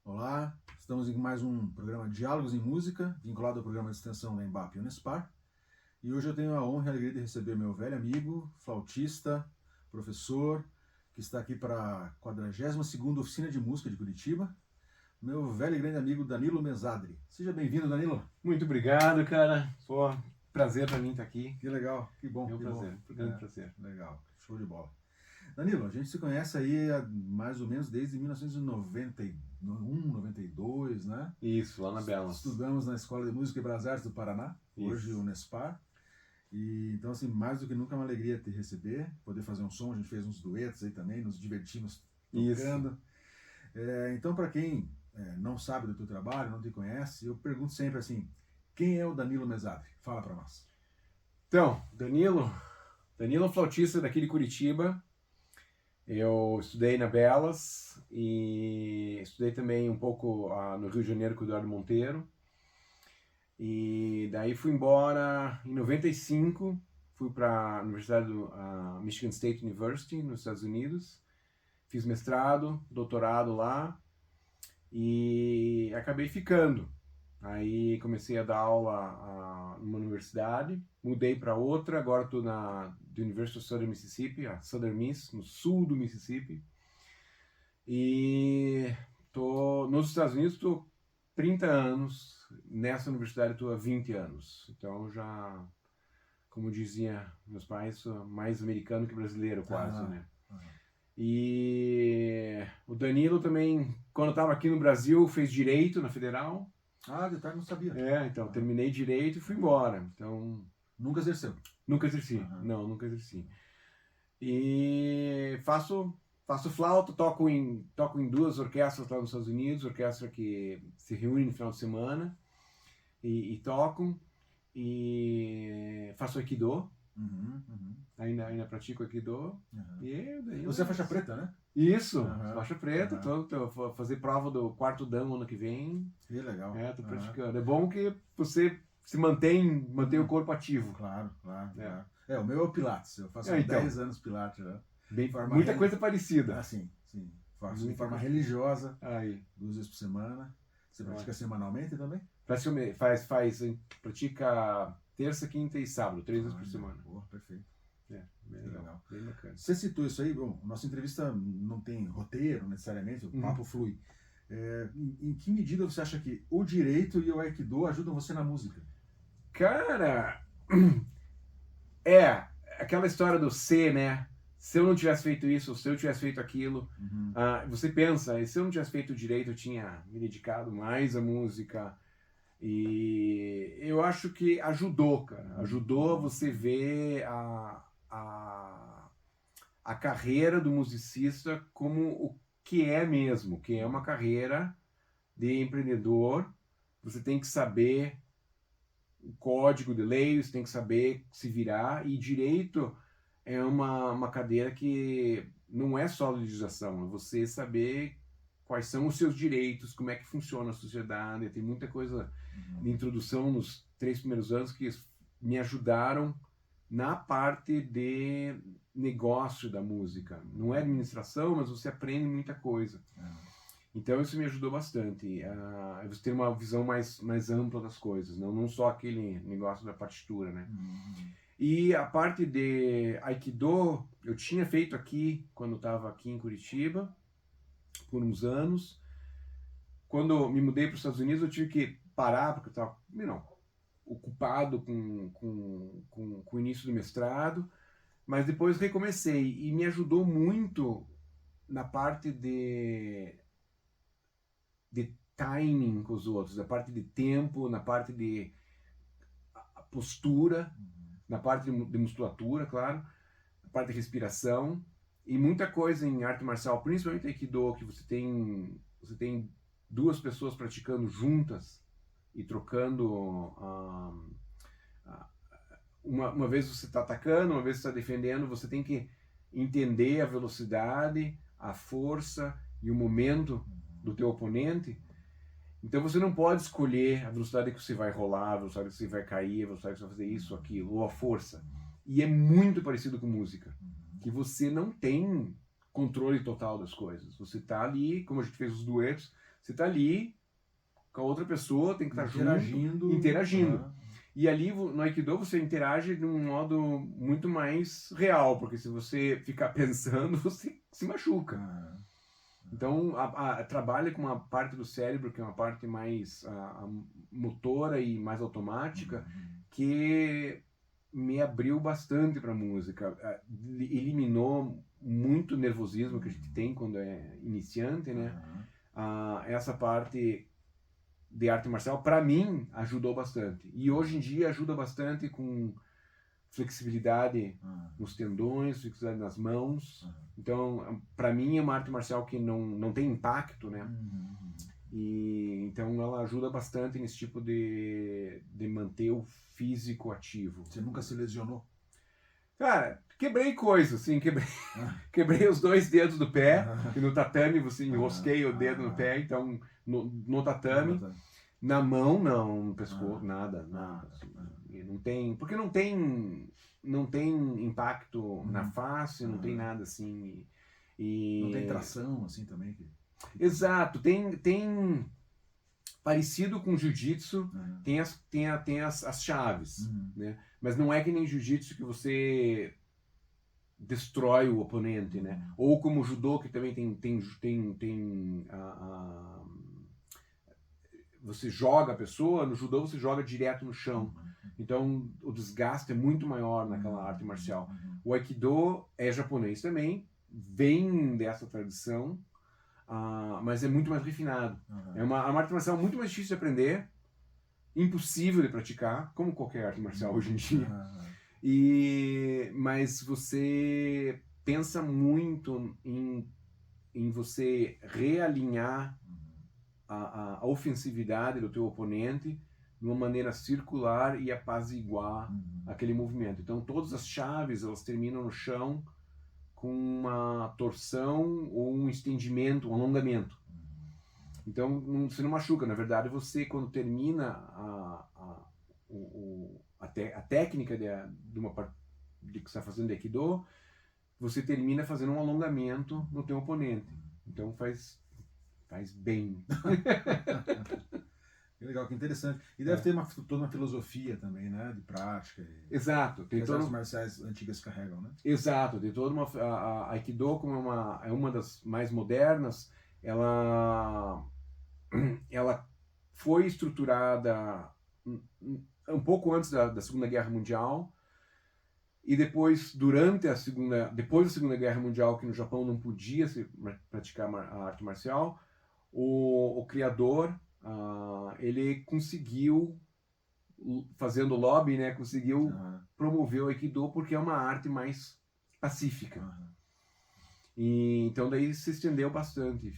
Olá, estamos em mais um programa Diálogos em Música, vinculado ao programa de extensão da Embap Unespar. E hoje eu tenho a honra e a alegria de receber meu velho amigo, flautista, professor, que está aqui para a 42ª Oficina de Música de Curitiba, meu velho e grande amigo Danilo Mesadri. Seja bem-vindo, Danilo. Muito obrigado, cara. Pô, prazer para mim estar aqui. Que legal, que bom. Meu que prazer, bom. grande prazer. Legal, show de bola. Danilo, a gente se conhece aí há mais ou menos desde 1991, 92, né? Isso, lá na Belas. Estudamos na Escola de Música e Belas Artes do Paraná, hoje o Unespar. E então, assim, mais do que nunca é uma alegria te receber, poder fazer um som. A gente fez uns duetos aí também, nos divertimos tocando. Então, para quem não sabe do teu trabalho, não te conhece, eu pergunto sempre assim, quem é o Danilo Mesadri? Fala para nós. Então, Danilo é um flautista daqui de Curitiba. Eu estudei na Belas e estudei também um pouco no Rio de Janeiro com o Eduardo Monteiro. E daí fui embora em 95, fui para a Universidade do Michigan State University, nos Estados Unidos. Fiz mestrado, doutorado lá e acabei ficando. Aí comecei a dar aula numa universidade, mudei para outra, agora estou na University of Southern Mississippi, a Southern Miss, no sul do Mississippi. E tô nos Estados Unidos, estou 30 anos, nessa universidade estou há 20 anos. Então já, como dizia meus pais, sou mais americano que brasileiro quase, né? E o Danilo também, quando estava aqui no Brasil, fez Direito na Federal. Detalhe, não sabia. Então, terminei Direito e fui embora. Então, nunca exerceu? Nunca exerci, não, nunca exerci. E faço flauta, toco em duas orquestras lá nos Estados Unidos, orquestra que se reúne no final de semana e tocam. E faço Aikido. Ainda pratico Aikido. E daí você é faixa preta, né? Isso, faixa preta. Vou fazer prova do quarto dan ano que vem. Que legal. Tô praticando. É bom que você se mantém o corpo ativo. Claro. O meu é o Pilates. Eu faço 10 anos Pilates. Né? Muita coisa parecida. Sim. Faço de forma religiosa. 2 vezes por semana. Você pratica semanalmente também? Pratica terça, quinta e sábado, 3 vezes por semana. Boa, perfeito. Bem legal. Bem bacana. Você citou isso aí, bom, nossa entrevista não tem roteiro necessariamente, o papo flui. Em que medida você acha que o direito e o Aikido ajudam você na música? Cara, aquela história do ser, né? Se eu não tivesse feito isso, se eu tivesse feito aquilo, você pensa, se eu não tivesse feito direito, eu tinha me dedicado mais à música. E eu acho que ajudou, cara. Ajudou você ver a carreira do musicista como o que é mesmo, que é uma carreira de empreendedor. Você tem que saber o código de lei, você tem que saber se virar, e direito é uma cadeira que não é só legislação, é você saber quais são os seus direitos, como é que funciona a sociedade. Tem muita coisa de introdução nos 3 primeiros anos que me ajudaram na parte de negócio da música. Não é administração, mas você aprende muita coisa. Então isso me ajudou bastante. Você ter uma visão mais ampla das coisas, não só aquele negócio da partitura, né? E a parte de Aikido, eu tinha feito aqui, quando estava aqui em Curitiba, por uns anos. Quando me mudei para os Estados Unidos, eu tive que parar, porque eu estava ocupado com o início do mestrado, mas depois recomecei, e me ajudou muito na parte de timing com os outros, na parte de tempo, na parte de postura, na parte de musculatura, claro, na parte de respiração, e muita coisa em arte marcial, principalmente Aikido, que você tem 2 pessoas praticando juntas e trocando. Uma vez você está atacando, uma vez você está defendendo, você tem que entender a velocidade, a força e o momento do teu oponente. Então você não pode escolher a velocidade que você vai rolar, a velocidade que você vai cair, a velocidade que você vai fazer isso, aquilo, ou a força. E é muito parecido com música, que você não tem controle total das coisas. Você está ali, como a gente fez os duetos, Você está ali com a outra pessoa, tem que estar junto, interagindo. E ali no Aikido você interage de um modo muito mais real, porque se você ficar pensando, você se machuca. Então, trabalha com uma parte do cérebro, que é uma parte mais motora e mais automática, que me abriu bastante para a música. Eliminou muito nervosismo que a gente tem quando é iniciante, né? Essa parte de arte marcial, para mim, ajudou bastante. E hoje em dia ajuda bastante com flexibilidade nos tendões, flexibilidade nas mãos. Então, para mim, é uma arte marcial que não tem impacto, né? E então ela ajuda bastante nesse tipo de manter o físico ativo. Você nunca se lesionou? Cara, quebrei coisas, assim, quebrei os 2 dedos do pé, que no tatame você enrosqueia o dedo no pé, então no tatame, na mão não, no pescoço, nada. Assim, não tem, porque não tem impacto na face, não tem nada assim. Não tem tração assim também? Exato, tem parecido com jiu-jitsu, tem as chaves, né? Mas não é que nem jiu-jitsu que você destrói o oponente, né? Ou como judô, que também tem você joga a pessoa, no judô você joga direto no chão. Então o desgaste é muito maior naquela arte marcial. O Aikido é japonês também, vem dessa tradição, mas é muito mais refinado. É uma arte marcial muito mais difícil de aprender, impossível de praticar, como qualquer arte marcial hoje em dia. Mas você pensa muito em você realinhar a ofensividade do teu oponente de uma maneira circular e apaziguar aquele movimento. Então todas as chaves elas terminam no chão com uma torção ou um estendimento, um alongamento. Então você não machuca. Na verdade, você quando termina a técnica de que você está fazendo de Aikido, você termina fazendo um alongamento no teu oponente. Então faz bem. Que legal, que interessante. E deve ter toda uma filosofia também, né? De prática. Exato. Tem as artes marciais antigas carregam, né? Exato. Tem toda a Aikido, como é uma das mais modernas, ela foi estruturada um pouco antes da Segunda Guerra Mundial, e depois, depois da Segunda Guerra Mundial, que no Japão não podia se praticar a arte marcial, o criador, ele conseguiu, fazendo lobby, né, conseguiu promover o Aikido porque é uma arte mais pacífica. E, então daí se estendeu bastante,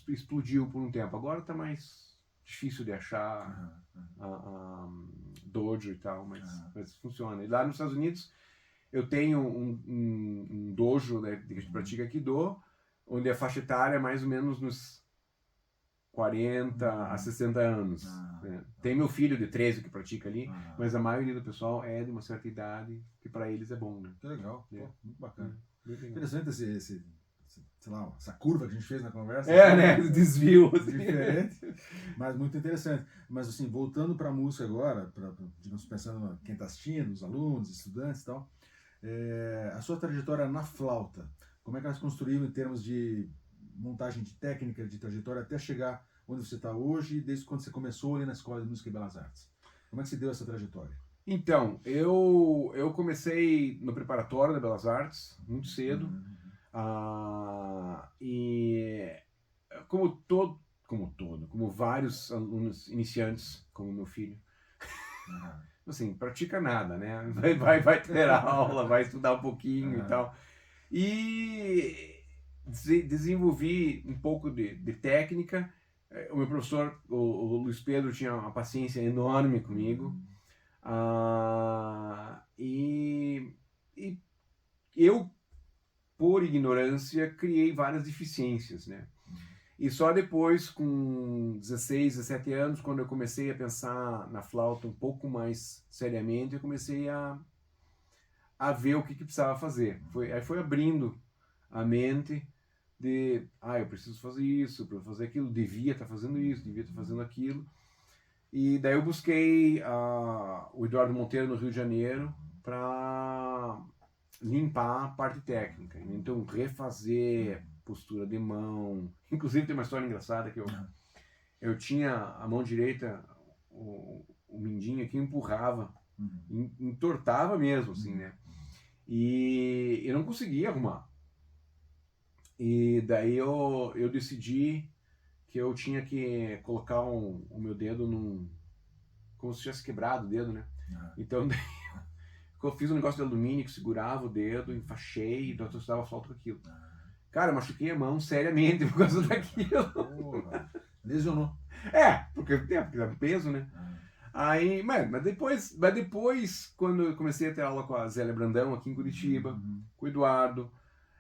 explodiu por um tempo. Agora está mais difícil de achar dojo e tal, mas funciona. E lá nos Estados Unidos eu tenho um dojo, né, que a gente pratica Aikido, onde a faixa etária é mais ou menos nos 40 a 60 anos. Né? Tem meu filho de 13 que pratica ali, mas a maioria do pessoal é de uma certa idade, que para eles é bom. Né? Que legal, pô, muito bacana. Interessante sei lá, essa curva que a gente fez na conversa. Né? Desvio. Diferente, mas muito interessante. Mas assim, voltando para a música agora, digamos, pensando em quem está assistindo, os alunos, estudantes e tal, a sua trajetória na flauta, como é que ela se construiu em termos de montagem de técnica, de trajetória, até chegar onde você está hoje, desde quando você começou ali na Escola de Música e Belas Artes? Como é que se deu essa trajetória? Então, eu comecei no preparatório da Belas Artes, muito cedo, e como vários alunos iniciantes, como meu filho, assim, pratica nada, né? Vai ter aula, vai estudar um pouquinho e tal. E desenvolvi um pouco de técnica. O meu professor, o Luiz Pedro, tinha uma paciência enorme comigo. E eu, por ignorância, criei várias deficiências, né? E só depois, com 16, 17 anos, quando eu comecei a pensar na flauta um pouco mais seriamente, eu comecei a ver o que precisava fazer. Aí foi abrindo a mente eu preciso fazer isso, para fazer aquilo, devia estar fazendo isso, devia estar fazendo aquilo. E daí eu busquei o Eduardo Monteiro no Rio de Janeiro para limpar a parte técnica. Então, refazer postura de mão. Inclusive, tem uma história engraçada que eu tinha a mão direita, o mindinho aqui empurrava, entortava mesmo, assim, né? E eu não conseguia arrumar. E daí eu decidi que eu tinha que colocar o meu dedo como se tivesse quebrado o dedo, né? Então daí eu fiz um negócio de alumínio que segurava o dedo, enfaixei, e eu estava falta com aquilo. Cara, eu machuquei a mão seriamente por causa daquilo. Porra. Lesionou. Porque dá peso, né? Aí, mas depois, quando eu comecei a ter aula com a Zélia Brandão aqui em Curitiba, com o Eduardo,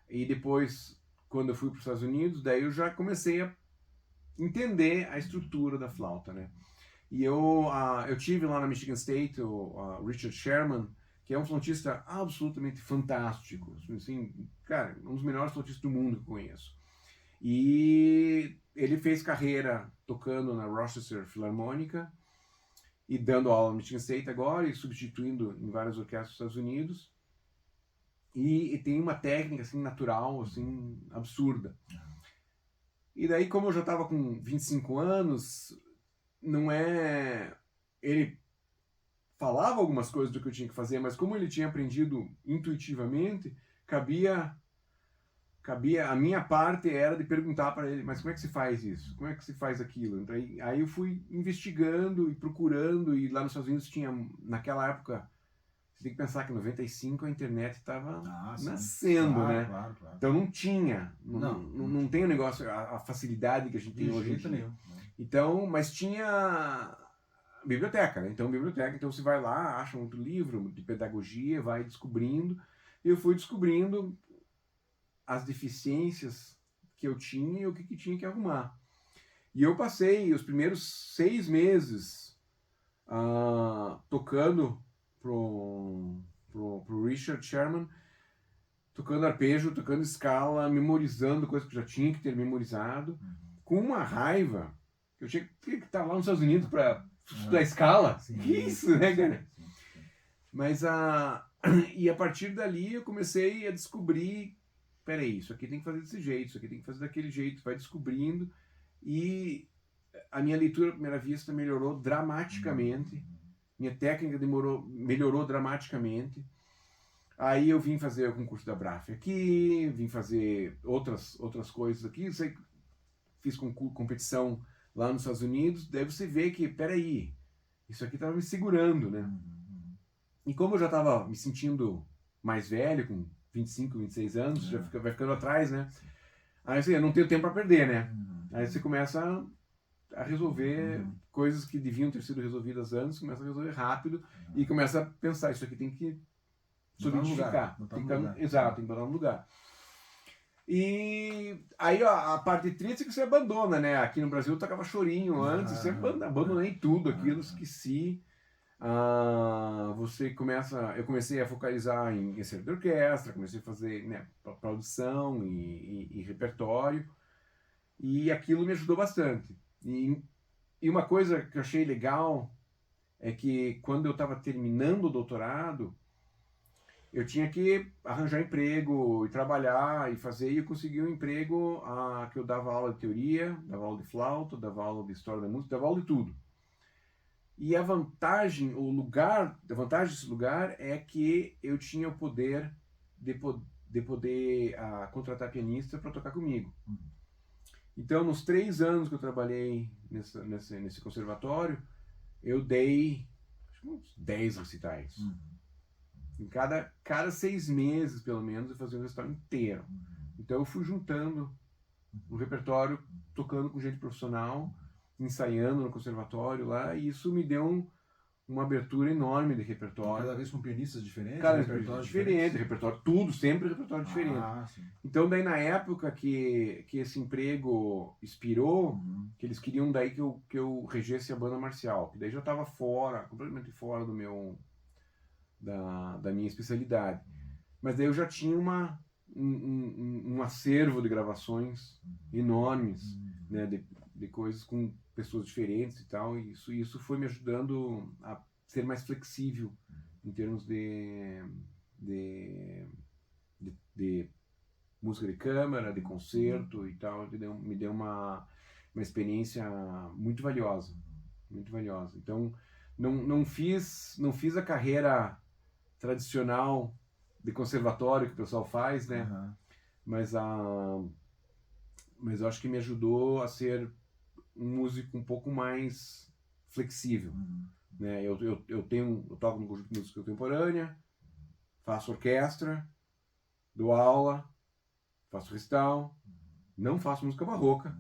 e depois, quando eu fui para os Estados Unidos, daí eu já comecei a entender a estrutura da flauta, né? E eu tive lá na Michigan State o Richard Sherman, que é um flautista absolutamente fantástico, assim, cara, um dos melhores flautistas do mundo que eu conheço. E ele fez carreira tocando na Rochester Philharmônica e dando aula no Michigan State agora e substituindo em várias orquestras dos Estados Unidos. E tem uma técnica assim natural, assim, absurda. E daí, como eu já estava com 25 anos, ele falava algumas coisas do que eu tinha que fazer, mas como ele tinha aprendido intuitivamente, cabia a minha parte era de perguntar para ele, mas como é que se faz isso? Como é que se faz aquilo? Então, aí eu fui investigando e procurando, e lá nos Estados Unidos tinha, naquela época, você tem que pensar que em 95 a internet estava nascendo, claro, né? Claro. Então não tinha, não tem o negócio, a facilidade que a gente tem hoje em dia. Nenhum. Então, mas tinha biblioteca, né? Então você vai lá, acha um outro livro de pedagogia, vai descobrindo. E eu fui descobrindo as deficiências que eu tinha e o que tinha que arrumar. E eu passei os primeiros 6 meses tocando pro Richard Sherman, tocando arpejo, tocando escala, memorizando coisas que eu já tinha que ter memorizado, com uma raiva que eu tinha que estar lá nos Estados Unidos para estudar escala. Sim, que isso, né, cara? Sim. Mas e a partir dali eu comecei a descobrir, peraí, isso aqui tem que fazer desse jeito, isso aqui tem que fazer daquele jeito, vai descobrindo, e a minha leitura à primeira vista melhorou dramaticamente, minha técnica melhorou dramaticamente. Aí eu vim fazer o concurso da BRAF aqui, vim fazer outras coisas aqui, fiz competição lá nos Estados Unidos, daí você vê que, peraí, isso aqui estava me segurando, né? E como eu já estava me sentindo mais velho, com 25, 26 anos, já vai ficando atrás, né? Aí assim, eu não tenho tempo para perder, né? Aí você começa a resolver coisas que deviam ter sido resolvidas antes, começa a resolver rápido e começa a pensar, isso aqui tem que solidificar. Exato, tem que botar no lugar. E aí a parte triste é que você abandona, né? Aqui no Brasil eu tocava chorinho antes, você abandonei tudo aquilo, esqueci. Eu comecei a focalizar em ser de orquestra, comecei a fazer, né, produção e repertório, e aquilo me ajudou bastante. E uma coisa que eu achei legal é que quando eu estava terminando o doutorado, eu tinha que arranjar emprego e trabalhar e fazer, e eu consegui um emprego que eu dava aula de teoria, dava aula de flauta, dava aula de história da música, dava aula de tudo. E a vantagem desse lugar é que eu tinha o poder de poder contratar pianista para tocar comigo. Então, nos 3 anos que eu trabalhei nesse conservatório, eu dei uns 10 recitais. Em cada 6 meses, pelo menos, eu fazia um recital inteiro. Então eu fui juntando um repertório, tocando com gente profissional, ensaiando no conservatório lá, e isso me deu uma abertura enorme de repertório. Cada vez com pianistas diferentes? Cada vez diferente, repertório, tudo, sempre repertório diferente. Sim. Então daí na época que esse emprego expirou, que eles queriam daí que eu regesse a banda marcial, que daí já estava completamente fora do da minha especialidade. Mas daí eu já tinha um acervo de gravações enormes, né, de coisas com pessoas diferentes e tal, e isso foi me ajudando a ser mais flexível em termos de música de câmara, de concerto e tal. Me deu uma experiência muito valiosa, muito valiosa. Então, não fiz a carreira tradicional de conservatório que o pessoal faz, né? Uhum. Mas eu acho que me ajudou a ser um músico um pouco mais flexível, né? Eu toco no conjunto de música contemporânea, faço orquestra, dou aula, faço recital, não faço música barroca,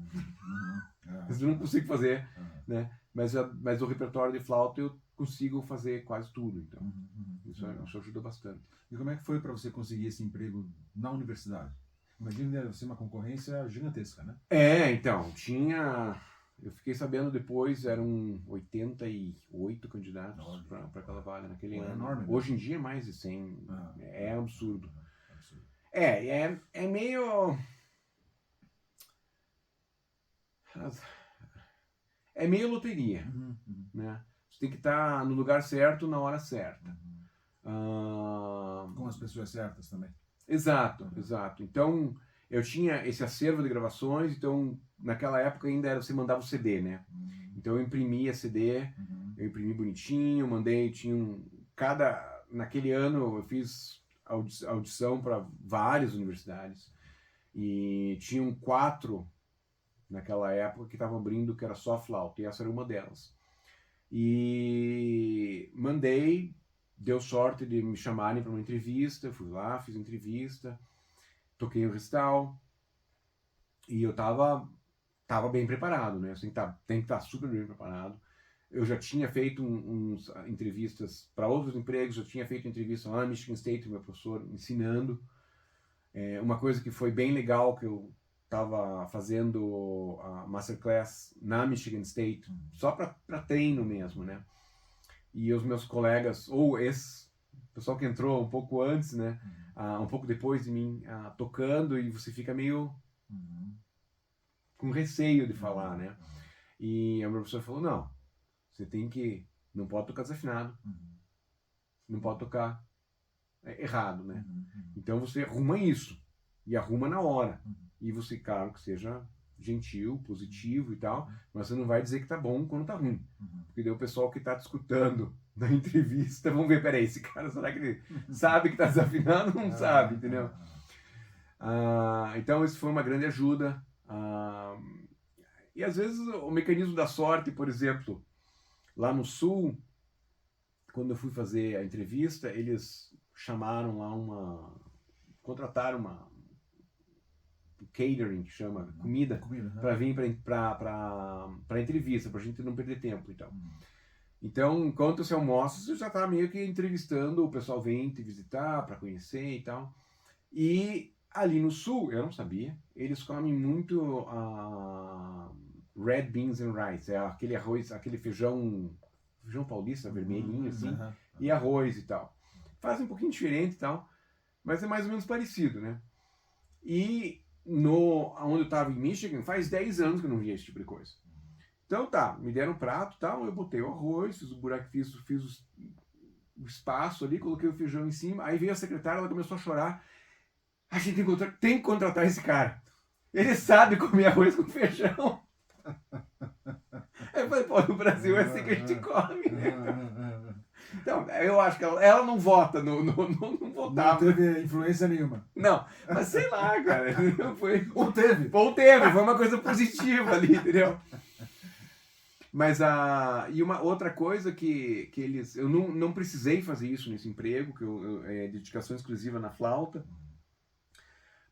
isso eu não consigo fazer, né? Mas o repertório de flauta eu consigo fazer quase tudo, então isso ajuda bastante. E como é que foi para você conseguir esse emprego na universidade? Imagina deve ser uma concorrência gigantesca, né? Então, eu fiquei sabendo depois, eram 88 candidatos para aquela vaga naquele ano. Enorme, né? Hoje em dia, mais de 100. É absurdo. Absurdo. É meio... É meio loteria, né? Você tem que estar no lugar certo, na hora certa. Com as pessoas certas também. Exato. Então, eu tinha esse acervo de gravações, então, naquela época ainda você mandava o CD, né? Então, eu imprimia CD, eu imprimi bonitinho, mandei, naquele ano eu fiz audição para várias universidades, e tinham 4 naquela época que estavam abrindo, que era só flauta, e essa era uma delas. E mandei, deu sorte de me chamarem para uma entrevista, fui lá, fiz entrevista, toquei o recital, e eu tava bem preparado, né? Assim, tem que estar super bem preparado. Eu já tinha feito uns entrevistas para outros empregos, já tinha feito entrevista lá na Michigan State, meu professor ensinando. Uma coisa que foi bem legal, que eu estava fazendo a masterclass na Michigan State, só para treino mesmo, né? E os meus colegas, ou esse pessoal que entrou um pouco antes, né? Um pouco depois de mim, tocando, e você fica meio com receio de falar, né? E a minha professora falou, não, você não pode tocar desafinado, não pode tocar errado, né? Então você arruma isso, e arruma na hora. E você, claro, que seja gentil, positivo e tal, mas você não vai dizer que tá bom quando tá ruim. Porque daí o pessoal que tá te escutando na entrevista, vão ver, peraí, esse cara, será que ele sabe que tá desafinado? Não sabe, entendeu? Então isso foi uma grande ajuda. E às vezes o mecanismo da sorte, por exemplo, lá no Sul, quando eu fui fazer a entrevista, eles chamaram lá contrataram uma catering, que chama, comida para vir para entrevista, para a gente não perder tempo e tal. Então, enquanto você almoça, você já está meio que entrevistando, o pessoal vem te visitar para conhecer e tal. E ali no Sul, eu não sabia, eles comem muito red beans and rice, aquele arroz, aquele feijão paulista, vermelhinho assim, e arroz e tal. Fazem um pouquinho diferente e tal, mas é mais ou menos parecido, né? E onde eu estava em Michigan, faz 10 anos que eu não via esse tipo de coisa. Então me deram um prato e tal, eu botei o arroz, fiz o buraco, fiz o espaço ali, coloquei o feijão em cima, aí veio a secretária, ela começou a chorar. A gente tem que contratar esse cara. Ele sabe comer arroz com feijão. Aí eu falei, pô, no Brasil é assim que a gente come, né? Então, eu acho que ela não vota, não votava. Não teve influência nenhuma. Não, mas sei lá, cara. Ou teve. Foi uma coisa positiva ali, entendeu? Mas e uma outra coisa que eu não precisei fazer isso nesse emprego, que é dedicação exclusiva na flauta,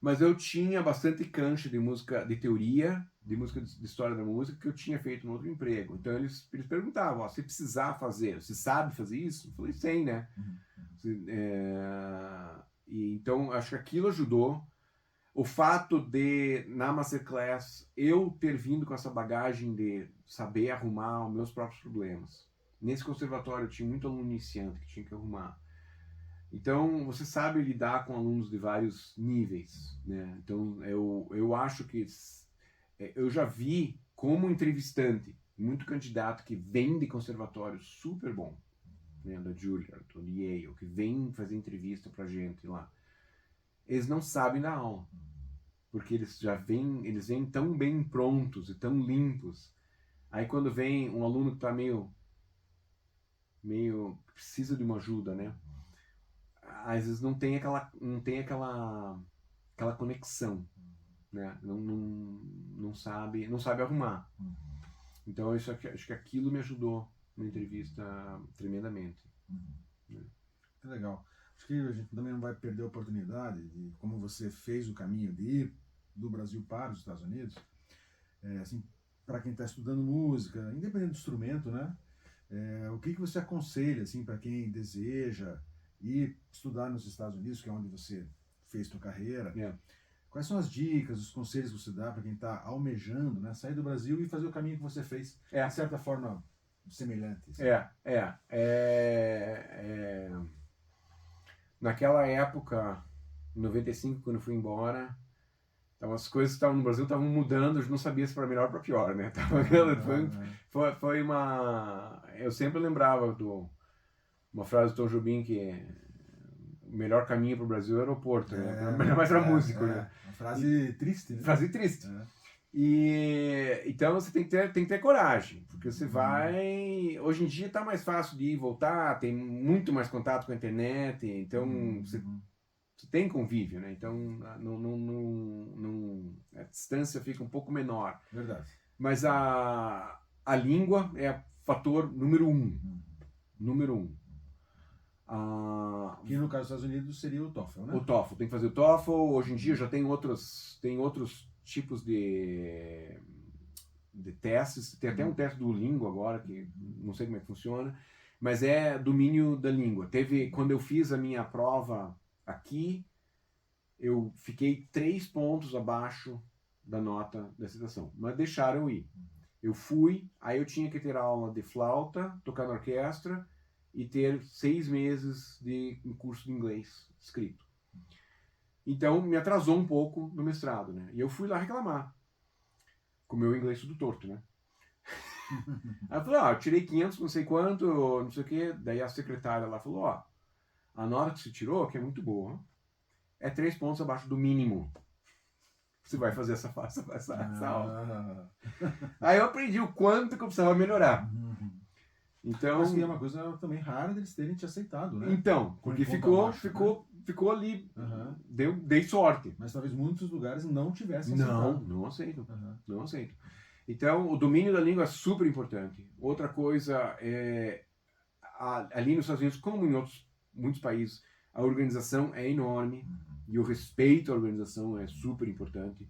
mas eu tinha bastante cancha de música, de teoria, de música de história da música, que eu tinha feito no outro emprego. Então eles perguntavam, se precisar fazer, você sabe fazer isso? Eu falei, sei, né? E então acho que aquilo ajudou. O fato de, na Masterclass, eu ter vindo com essa bagagem de saber arrumar os meus próprios problemas. Nesse conservatório eu tinha muito aluno iniciante que tinha que arrumar Então, você sabe lidar com alunos de vários níveis, né? Então, eu acho que eu já vi como entrevistante muito candidato que vem de conservatório super bom, né? Da Juilliard, ou de Yale, que vem fazer entrevista pra gente lá. Eles não sabem dar aula, porque eles vêm tão bem prontos e tão limpos. Aí quando vem um aluno que está meio precisa de uma ajuda, né? Às vezes não tem aquela conexão, né? Não sabe arrumar. Então acho que aquilo me ajudou na entrevista tremendamente. Né? Que legal. Acho que a gente também não vai perder a oportunidade de, como você fez o caminho de ir do Brasil para os Estados Unidos, assim, para quem está estudando música, independente do instrumento, né? O que você aconselha, assim, para quem deseja ir estudar nos Estados Unidos, que é onde você fez sua carreira? Yeah. Quais são as dicas, os conselhos que você dá para quem está almejando, né, sair do Brasil e fazer o caminho que você fez, de certa forma, semelhante? Assim? Naquela época, em 95, quando eu fui embora, então as coisas que estavam no Brasil estavam mudando, eu não sabia se para melhor ou para pior, né? Foi uma... Eu sempre lembrava uma frase do Tom Jobim que o melhor caminho para o Brasil é o aeroporto, né? Mais para músico, né? Uma frase triste, né? Frase triste. Então você tem que ter coragem, porque você vai... Hoje em dia está mais fácil de ir e voltar, tem muito mais contato com a internet, então você tem convívio, né? Então a distância fica um pouco menor. Verdade. Mas a língua é o fator número um. Número um. Que no caso dos Estados Unidos seria o TOEFL, né? O TOEFL, tem que fazer o TOEFL. Hoje em dia já tem outros tipos de testes. Tem até um teste do Duolingo agora, que não sei como é que funciona, mas é domínio da língua. Quando eu fiz a minha prova aqui, eu fiquei 3 pontos abaixo da nota da citação, mas deixaram eu ir. Eu fui, aí eu tinha que ter aula de flauta, tocar na orquestra e ter 6 meses de um curso de inglês escrito. Então me atrasou um pouco no mestrado, né? E eu fui lá reclamar, com o meu inglês tudo torto, né? Aí eu falei, eu tirei 500, não sei quanto, não sei o quê. Daí a secretária lá falou, a nota que você tirou, que é muito boa, é 3 pontos abaixo do mínimo. Você vai fazer essa aula. Aí eu aprendi o quanto que eu precisava melhorar. Então, mas que é uma coisa também rara deles terem te aceitado, né? Então, porque ficou ali. Dei sorte. Mas talvez muitos lugares não tivessem aceitado. Não aceito. Não aceito. Então, o domínio da língua é super importante. Outra coisa é, ali nos Estados Unidos, como em muitos países, a organização é enorme e o respeito à organização é super importante.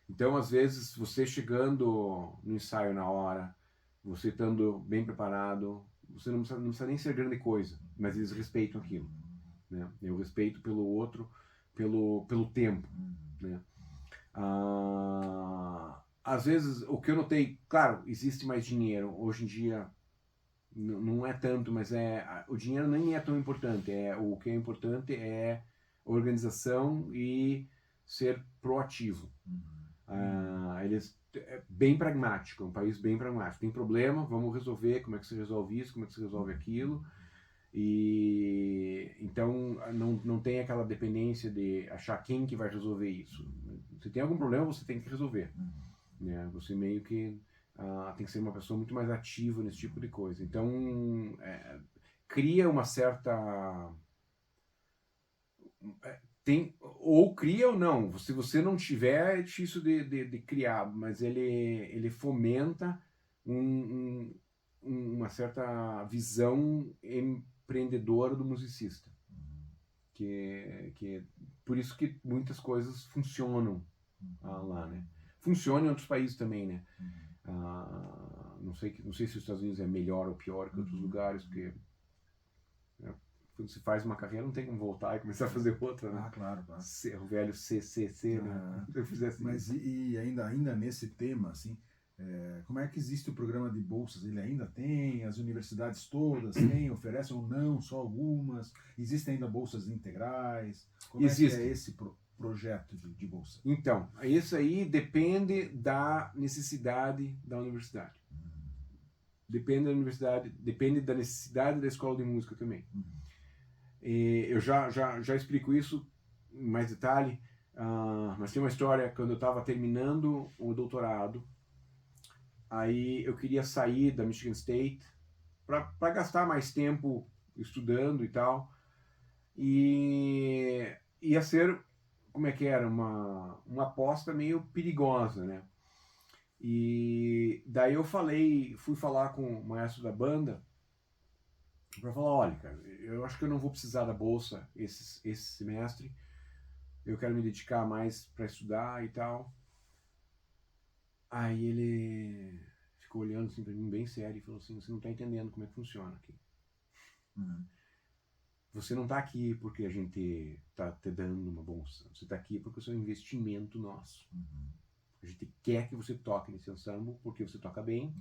Então, às vezes, você chegando no ensaio na hora, você estando bem preparado, você não precisa nem ser grande coisa, mas eles respeitam aquilo, né? Eu respeito pelo outro, pelo tempo, né? Às vezes, o que eu notei, claro, existe mais dinheiro. Hoje em dia, não é tanto, mas o dinheiro nem é tão importante. O que é importante é organização e ser proativo. Eles bem pragmático, é um país bem pragmático. Tem problema, vamos resolver, como é que se resolve isso, como é que se resolve aquilo. E então não tem aquela dependência de achar quem que vai resolver isso. Se tem algum problema, você tem que resolver. Né? Você meio que tem que ser uma pessoa muito mais ativa nesse tipo de coisa. Então cria uma certa... ou cria ou não. Se você não tiver, é difícil de criar, mas ele fomenta uma certa visão empreendedora do musicista. Que por isso que muitas coisas funcionam lá, né? Funciona em outros países também, né? Não sei se os Estados Unidos é melhor ou pior que outros lugares, porque quando se faz uma carreira, não tem como voltar e começar a fazer outra, né? Claro. O velho CCC, né? Eu fizesse mas e ainda nesse tema, assim, Como é que existe o programa de bolsas? Ele ainda tem? As universidades todas têm, oferecem ou não? Só algumas? Existem ainda bolsas integrais? Como é que é esse projeto de bolsa? Então, isso aí depende da necessidade da universidade. Depende da universidade, depende da necessidade da escola de música também. Eu já explico isso em mais detalhe, mas tem uma história, quando eu estava terminando o doutorado, aí eu queria sair da Michigan State para gastar mais tempo estudando e tal, e ia ser, como é que era, uma aposta meio perigosa, né? E daí fui falar com o maestro da banda para falar, olha, cara, eu acho que eu não vou precisar da bolsa esse semestre, eu quero me dedicar mais para estudar e tal. Aí ele ficou olhando assim para mim bem sério e falou assim, você não está entendendo como é que funciona aqui. Você não está aqui porque a gente está te dando uma bolsa, você está aqui porque isso é um investimento nosso. A gente quer que você toque nesse ensemble porque você toca bem,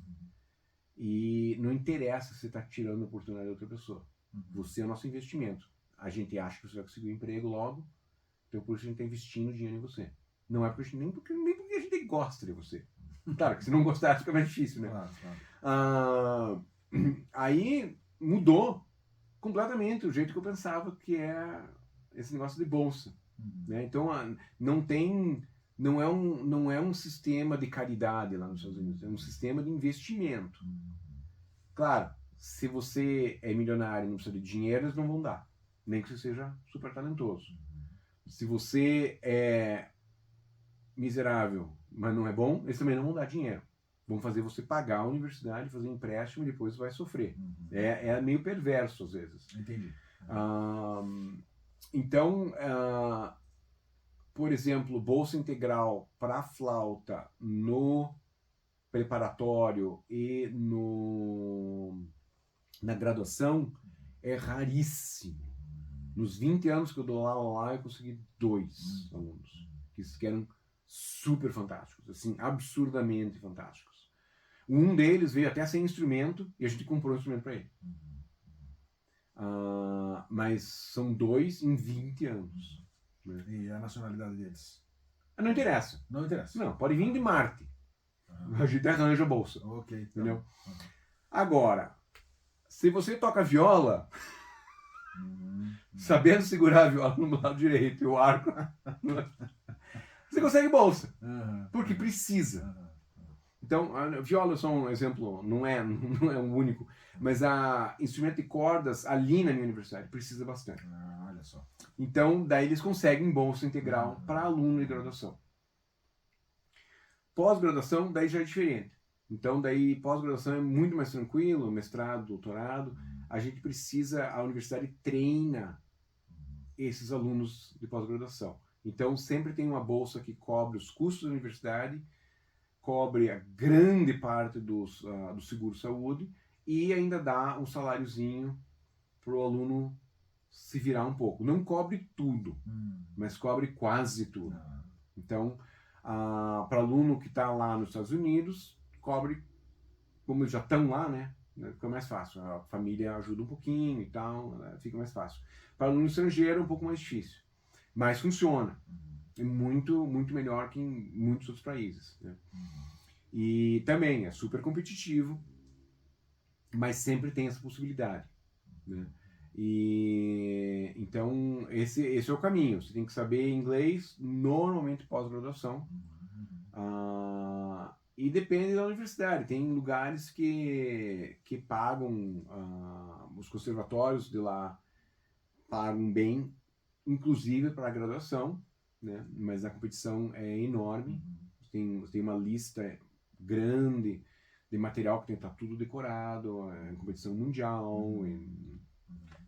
e não interessa se você está tirando a oportunidade de outra pessoa. Você é o nosso investimento. A gente acha que você vai conseguir um emprego logo, então por isso a gente está investindo dinheiro em você. Não é porque nem porque a gente gosta de você. Claro que se não gostar fica mais difícil, né? Claro. Aí mudou completamente o jeito que eu pensava que é esse negócio de bolsa. Né? Então não é um sistema de caridade lá nos Estados Unidos, é um sistema de investimento. Claro, se você é milionário e não precisa de dinheiro, eles não vão dar, nem que você seja super talentoso. Se você é miserável, mas não é bom, eles também não vão dar dinheiro. Vão fazer você pagar a universidade, fazer empréstimo e depois vai sofrer. É meio perverso às vezes. Entendi. Então, por exemplo, bolsa integral para flauta no preparatório e na graduação é raríssimo. Nos 20 anos que eu dou aula lá, eu consegui 2 alunos que eram super fantásticos, assim, absurdamente fantásticos. Um deles veio até sem instrumento e a gente comprou um instrumento para ele. Mas são 2 em 20 anos. Né? E a nacionalidade deles? Não interessa. Não interessa? Não, pode vir de Marte. A gente arranja a bolsa. Ok. Entendeu? Agora, se você toca viola, sabendo segurar a viola no lado direito e o arco, você consegue bolsa. Porque precisa. Então, a viola é só um exemplo, não é um único, mas a instrumento de cordas ali na minha universidade precisa bastante. Olha só. Então, daí eles conseguem bolsa integral para aluno de graduação. Pós-graduação, daí já é diferente. Então, daí pós-graduação é muito mais tranquilo, mestrado, doutorado. A gente precisa, a universidade treina esses alunos de pós-graduação. Então, sempre tem uma bolsa que cobre os custos da universidade, cobre a grande parte do seguro-saúde e ainda dá um saláriozinho para o aluno se virar um pouco. Não cobre tudo, mas cobre quase tudo. Então, para aluno que está lá nos Estados Unidos, cobre, como eles já estão lá, né? Fica mais fácil. A família ajuda um pouquinho e tal, né? Fica mais fácil. Para aluno estrangeiro é um pouco mais difícil. Mas funciona. É muito, muito melhor que em muitos outros países. Né? E também é super competitivo, mas sempre tem essa possibilidade. Né? E então esse é o caminho. Você tem que saber inglês, normalmente pós-graduação. E depende da universidade. Tem lugares que pagam, os conservatórios de lá pagam bem, inclusive para a graduação, né? Mas a competição é enorme. Tem uma lista grande de material que tem que estar tudo decorado, é competição mundial.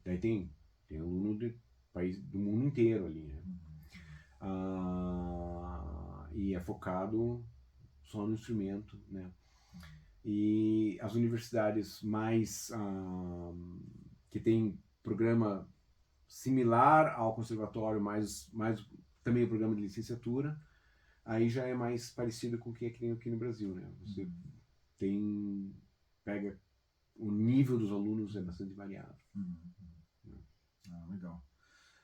Daí tem aluno de país do mundo inteiro ali, né? E é focado só no instrumento, né? E as universidades mais que tem programa similar ao conservatório, mais também o programa de licenciatura, aí já é mais parecido com o que é que tem aqui no Brasil, né? Você pega o nível dos alunos é bastante variável. Legal.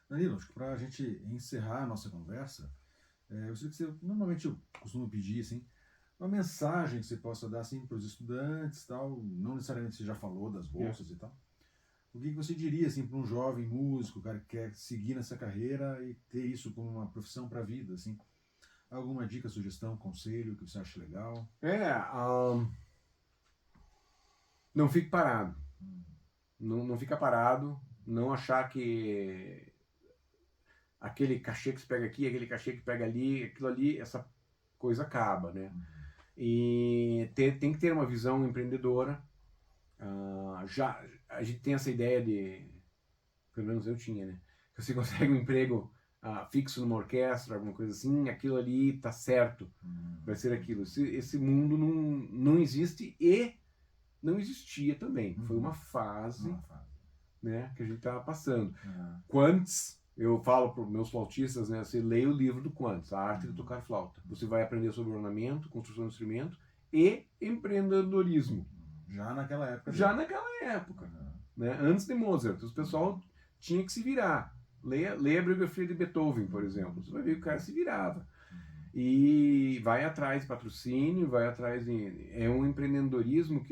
Danilo, acho que para a gente encerrar a nossa conversa, eu sei que normalmente eu costumo pedir assim, uma mensagem que você possa dar assim, para os estudantes, tal, não necessariamente você já falou das bolsas e tal. O que você diria assim, para um jovem músico, cara que quer seguir nessa carreira e ter isso como uma profissão para a vida? Assim? Alguma dica, sugestão, conselho que você acha legal? Não fique parado. Não fica parado, não achar que aquele cachê que você pega aqui, aquele cachê que pega ali, aquilo ali, essa coisa acaba, né? E tem que ter uma visão empreendedora. Já a gente tem essa ideia de, pelo menos eu tinha, né? Que você consegue um emprego fixo numa orquestra, alguma coisa assim, aquilo ali tá certo, vai ser aquilo. Esse mundo não existe e não existia também. Foi uma fase, né, que a gente estava passando. Quantos, eu falo para os meus flautistas, né, você leia o livro do Quantos, A Arte de Tocar Flauta. Você vai aprender sobre ornamento, construção de instrumento e empreendedorismo. Já naquela época. Já naquela época. Né? Antes de Mozart. O pessoal tinha que se virar. Leia a biografia de Beethoven, por exemplo. Você vai ver que o cara se virava. E vai atrás de patrocínio, vai atrás de... É um empreendedorismo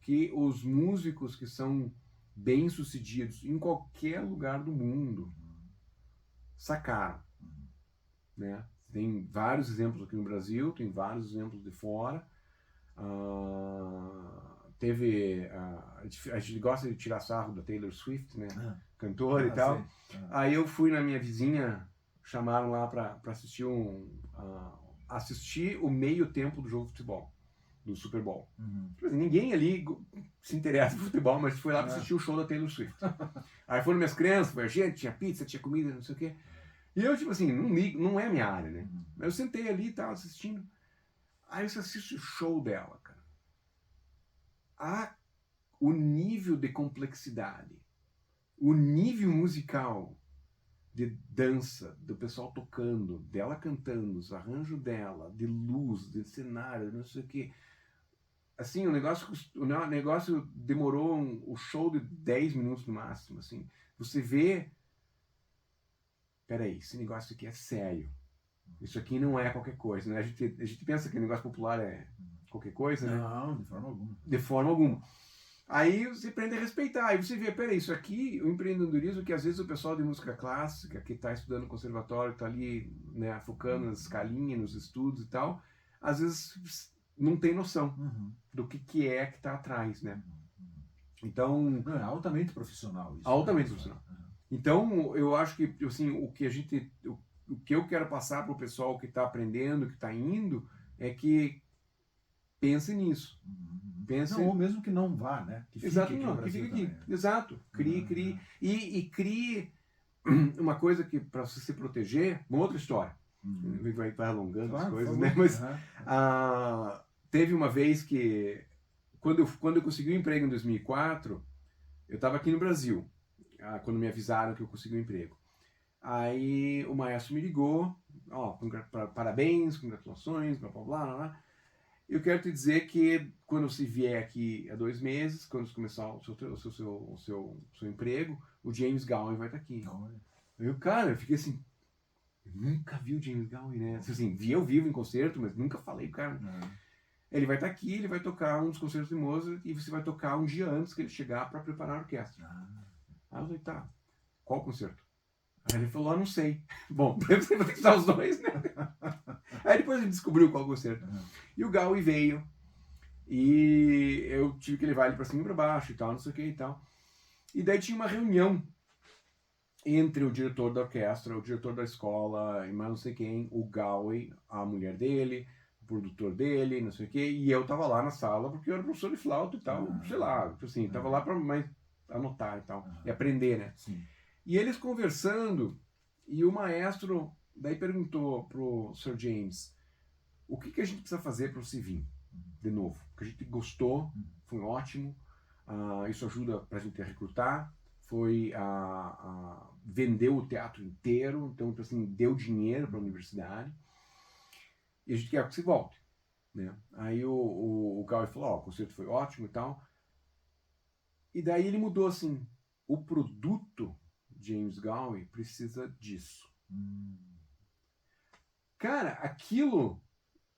que os músicos que são bem-sucedidos em qualquer lugar do mundo sacaram. Né? Tem vários exemplos aqui no Brasil, tem vários exemplos de fora. Teve... a gente gosta de tirar sarro da Taylor Swift, né? Cantora e tal. Aí eu fui na minha vizinha, chamaram lá para assistir assistir o meio tempo do jogo de futebol, do Super Bowl. Ninguém ali se interessa por futebol, mas foi lá para assistir o show da Taylor Swift. Aí foram minhas crianças, foi a gente, tinha pizza, tinha comida, não sei o quê. E eu, tipo assim, não é minha área, né? Mas eu sentei ali e tava assistindo. Aí você assiste o show dela, cara. O nível de complexidade, o nível musical de dança, do pessoal tocando, dela cantando, os arranjos dela, de luz, de cenário, não sei o que. Assim, o negócio demorou o show de 10 minutos no máximo, assim. Você vê, peraí, esse negócio aqui é sério. Isso aqui não é qualquer coisa, né? A gente pensa que o negócio popular é qualquer coisa, né? Não, de forma alguma. De forma alguma. Aí você aprende a respeitar, aí você vê, peraí, isso aqui, o empreendedorismo que às vezes o pessoal de música clássica, que está estudando no conservatório, está ali, né, focando nas escalinhas, nos estudos e tal, às vezes não tem noção do que é que está atrás, né? Então... Não, é altamente profissional isso. Altamente profissional. Então, eu acho que, assim, o que eu quero passar para o pessoal que está aprendendo, que está indo, é que pense nisso. Não, ou mesmo que não vá, né? Que Exato, fique não, que fique aqui. Também. Exato. Crie. E crie uma coisa que, para você se proteger, uma outra história. Vai alongando as coisas, né? Mas teve uma vez que, quando eu consegui um emprego em 2004, eu estava aqui no Brasil, quando me avisaram que eu consegui um emprego. Aí o maestro me ligou, parabéns, congratulações, blá, blá, blá, blá. Eu quero te dizer que quando você vier aqui há 2 meses, quando você começar o seu emprego, o James Gowan vai estar aqui. Eu fiquei assim, eu nunca vi o James Gowan, né? Assim, vi ao vivo em concerto, mas nunca falei, cara. Ele vai estar aqui, ele vai tocar um dos concertos de Mozart e você vai tocar um dia antes que ele chegar para preparar a orquestra. Aí eu falei, tá, qual concerto? Aí ele falou, não sei. Bom, você vai ter que dar os dois, né? Aí depois ele descobriu qual concerto. E o Gowan veio. E eu tive que levar ele pra cima e pra baixo e tal, não sei o que e tal. E daí tinha uma reunião entre o diretor da orquestra, o diretor da escola, e mais não sei quem, o Gowan, a mulher dele, o produtor dele, não sei o que. E eu tava lá na sala porque eu era professor de flauta e tal, sei lá, assim, tava lá pra mais anotar e tal, e aprender, né? Sim. E eles conversando, e o maestro daí perguntou pro Sir James, o que a gente precisa fazer para você vir de novo? Porque a gente gostou, foi ótimo, isso ajuda para a gente a recrutar, foi vender o teatro inteiro, então assim, deu dinheiro para a universidade. E a gente quer que você volte. Né? Aí o Gowie falou, ó, o concerto foi ótimo e tal. E daí ele mudou assim, o produto James Gowie precisa disso. Cara, aquilo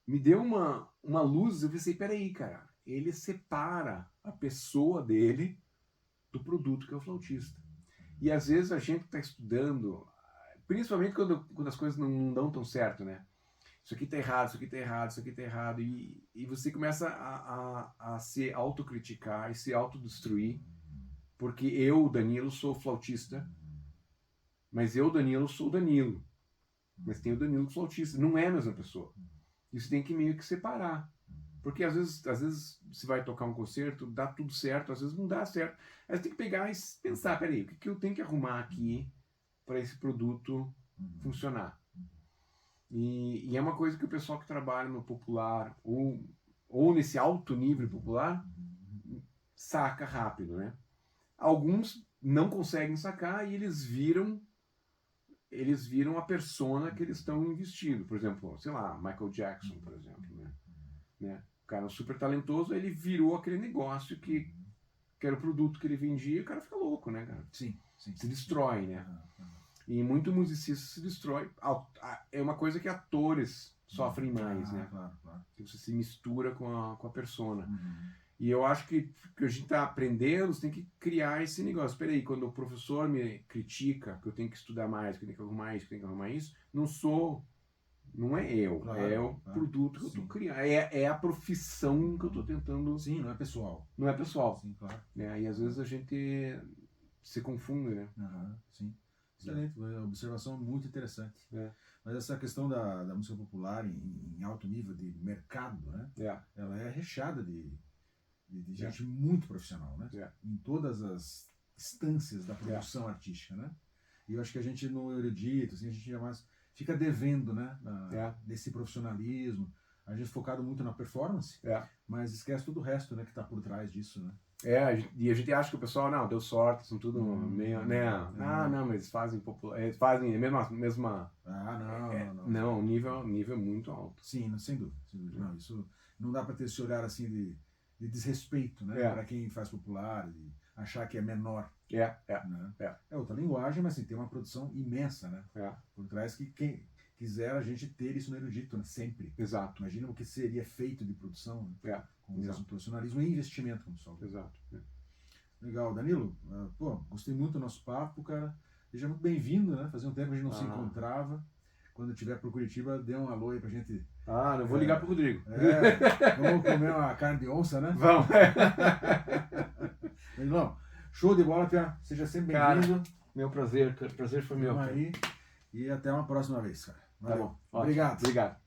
me deu uma luz. Eu pensei, peraí, cara, ele separa a pessoa dele do produto que é o flautista. E às vezes a gente está estudando, principalmente quando as coisas não dão tão certo, né? Isso aqui tá errado, isso aqui tá errado, isso aqui tá errado. E você começa a se autocriticar e se autodestruir. Porque eu, Danilo, sou flautista, mas eu, Danilo, sou o Danilo. Mas tem o Danilo flautista, não é a mesma pessoa. Isso tem que meio que separar. Porque às vezes você vai tocar um concerto, dá tudo certo, às vezes não dá certo. Aí você tem que pegar e pensar, peraí, o que eu tenho que arrumar aqui para esse produto funcionar? E é uma coisa que o pessoal que trabalha no popular ou nesse alto nível popular saca rápido, né? Alguns não conseguem sacar e eles viram a persona que eles estão investindo. Por exemplo, sei lá, Michael Jackson, por exemplo, né? O cara é super talentoso, ele virou aquele negócio que era o produto que ele vendia e o cara fica louco, né, cara? Sim. Se destrói, né? E muito musicista se destrói. É uma coisa que atores sofrem mais, né? Claro. Que você se mistura com a persona. E eu acho que a gente está aprendendo, você tem que criar esse negócio. Peraí, quando o professor me critica que eu tenho que estudar mais, que eu tenho que arrumar isso, que eu tenho que arrumar isso, não é eu, é o produto que eu estou criando. É a profissão que eu estou tentando... Sim, não é pessoal. Não é pessoal. Sim, claro. E às vezes a gente se confunde, né? Sim. Excelente, observação muito interessante. Mas essa questão da música popular em alto nível de mercado, né? Ela é recheada de gente muito profissional, né? Em todas as instâncias da produção artística, né? E eu acho que a gente no erudito, assim, a gente jamais fica devendo, né? Nesse profissionalismo. A gente é focado muito na performance, mas esquece todo o resto, né? Que está por trás disso, né? E a gente acha que o pessoal, não, deu sorte, são tudo meio, né? Não, mas eles fazem popular, eles fazem a mesma... Não, o nível é muito alto. Sim, sem dúvida. Não, isso não dá para ter esse olhar assim de desrespeito, né? Para quem faz popular, de achar que é menor. Né? É outra linguagem, mas assim, tem uma produção imensa, né? Por trás que quem quiser a gente ter isso no erudito, né? Sempre. Exato. Imagina o que seria feito de produção, né? Com o mesmo profissionalismo e investimento, como só. Exato. Legal, Danilo. Gostei muito do nosso papo, cara. Seja muito bem-vindo, né? Fazia um tempo que a gente não se encontrava. Quando estiver por Curitiba, dê um alô aí pra gente. Eu vou ligar pro Rodrigo. Vamos comer uma carne de onça, né? Vamos. Danilão, show de bola, cara. Seja sempre bem-vindo. Meu prazer, cara. O prazer foi meu. Vamos aí. E até uma próxima vez, cara. Valeu. Tá bom. Obrigado. Obrigado.